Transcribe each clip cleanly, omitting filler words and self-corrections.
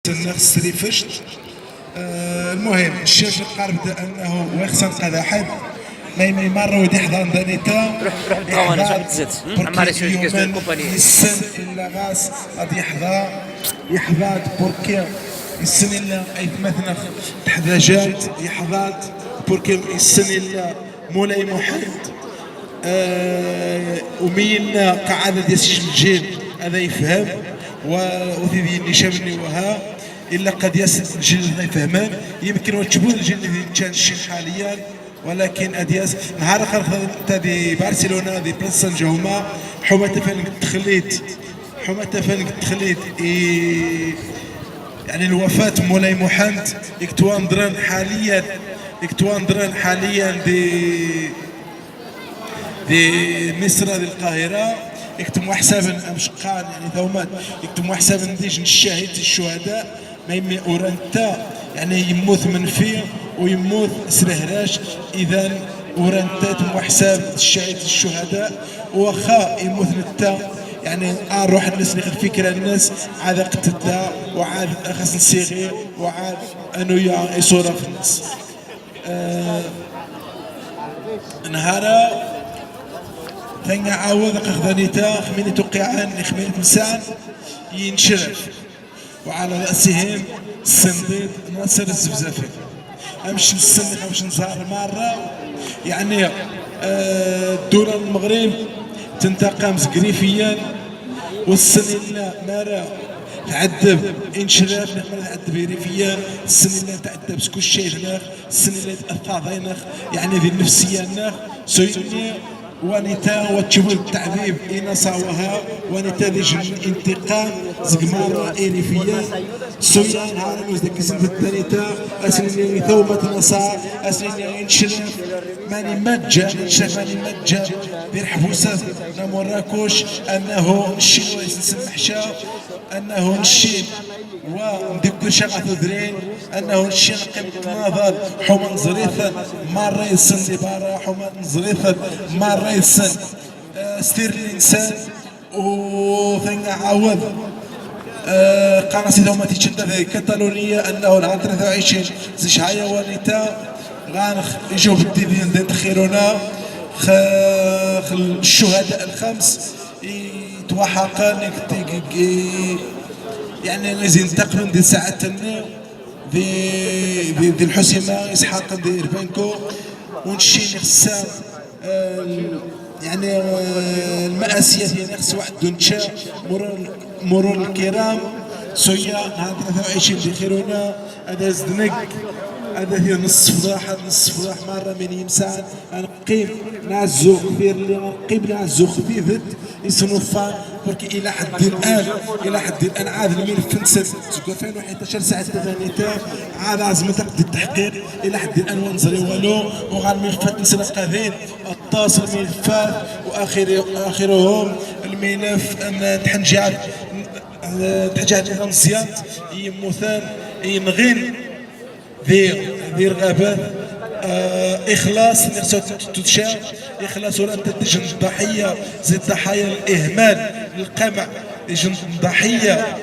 النفس ريفشت. المهم الشاف قارب انه ويخسن قذا حد ميمي مرة ودي حضان دانيتا روح بتغوانا شعب تزت عمالي شوي كاس من الكومباني السن إلا غاس غادي يحضاد بوركي السن إلا أيثمثنا تحذاجات يحضاد بوركي السن إلا مولاي محمد ومين قاعدة ديال الجيل هذا يفهم وذي نشامني وها الا قد ياسر الجيل اللي يفهمان يمكن وتشبه الجيل اللي كان الشيء حاليا ولكن ادياس نهار اخر تاع برشلونه دي بلاصه الجوما حما تفلق التخليد يعني الوفاه مولاي محمد يكتوان دران حاليا دي مصر دي القاهره يكتموا حسابا مشقان يعني ثومات يكتموا حسابا ديج الشهيد الشهداء ما يمي اورانتا يعني يموت منفي ويموت سرهراش اذا اورانتا تموا حساب الشهيد الشهداء واخا يموت نتا يعني روح الناس اللي الفكره الناس عاد قتلتا وعاد اخس الصغير وعاد انو يا يصورا في الناس نهارا ثاني عاود قخذانيتا خميني توقعان خميني تمسان ينشرف وعلى رأسهم الصنديد ناصر الزبزافي امشي السنة امشي نزار مرة يعني الدورة المغرب تنتقم زقريفيا والسنة مرة تعذب انشراف نحن تعذب ريفيا السنة اللي تعذب سكو الشيخ السنة اللي تأثر يعني ذي النفسية سويني ونتا وتشوف التعذيب إنا صاوها ونتا ذي الانتقام زقمارة إيريفيا سويا نهار ذاك اسم الثالثة أسنين ثومة نصا أسنين نشرف ماني مجا ذي الحبوسات مراكش أنه الشين ويسلسل محشا أنه الشين وندكر شغف ذرين أنه الشين قيمة نظر حما نزريثا مرة يسن لبارا حما نزريثا مرة يسن ستير الإنسان وثنى عوض قناصي دوما تيشد في كتالونيا أنه نهار 23 زشعية ونتا غانخ يجوا بالديفين دي تخيرونا الشهداء الخمس يتوحقان يعني لازم ينتقلون دي ساعة دي الحسيمة إسحاق دي إربانكو ونشي نخسا يعني المآسيات يعني خص واحد دونتشا مرور الكرام سويا نهار 23 دي خيرونا هذا زدنك هذا هي نص فضاح مرة من يمسان نقيم نعزو خفير اللي نقيم نعزو خفير ذد يصنفان بركي إلى حد الآن عاد الملف نسد زكو 2011 ساعة تغنيتا عاد عزم تقدي التحقيق إلى حد الآن ونزري والو وغال ملفات نسرق هذين الطاس الملفات وآخرهم الملف أن تحنجات نظام يموثان ينغين ذي رغبات إخلاص نفسه تتشاف إخلاص ولا تجن ضحية زي ضحايا الإهمال القمع يجن ضحية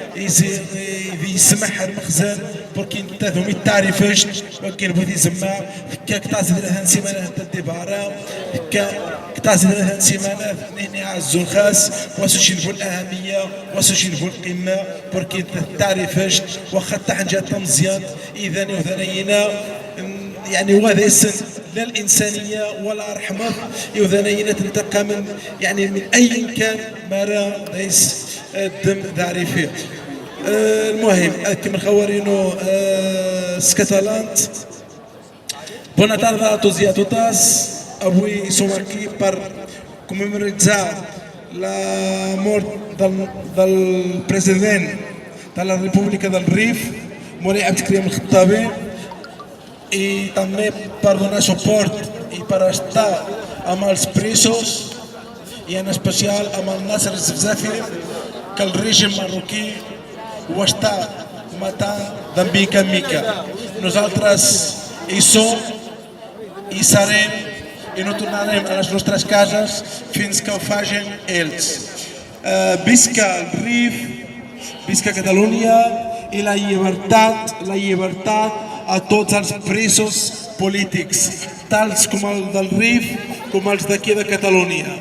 يسمح المخزن بركين تاثم يتعرفش ولكن بغيت يسمع هكا كتاز ثلاث سيمانات تدبارا هكا كتاز ثلاث سيمانات نهني عزو الخاص واسوشي نقول الأهمية واسوشي نقول القمة بركين تعرفش واخا تحنجات مزيان إذا وذنينا يعني وهذا السن لا الإنسانية ولا رحمة يوذنينا تنتقى من يعني من أي كان مرا ليس الدم ذاري فيه المهم كما خوارينو سكتالانت بونا تاردا توزياتو تاس أبوي سوماكي بار كوميموريزا لا مور دال بريزيدنت دال الريبوبليكا دال الريف مولاي عبد الكريم الخطابي y también para donar soporte y para estar a los presos y en especial a Nasser Zafzafi que el régimen marroquí ho està matant de mica en mica. Nosaltres hi som, hi serem i no tornarem a les nostres cases fins que ho facin ells. Visca el RIF, visca Catalunya i la llibertat a tots els presos polítics, tals com el del RIF, com els d'aquí de Catalunya.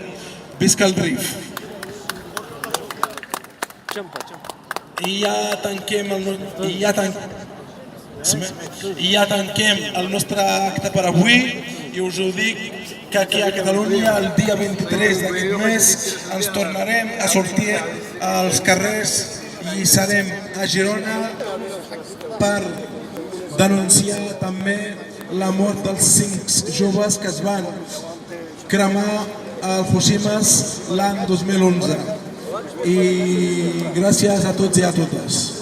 Visca el RIF. I ja tanquem el nostre acte per avui i us ho dic que aquí a Catalunya el dia 23 d'aquest mes ens tornarem a sortir als carrers i serem a Girona per denunciar també la mort dels 5 joves que es van cremar a Alfosimes l'any 2011. I gràcies a tots i a totes.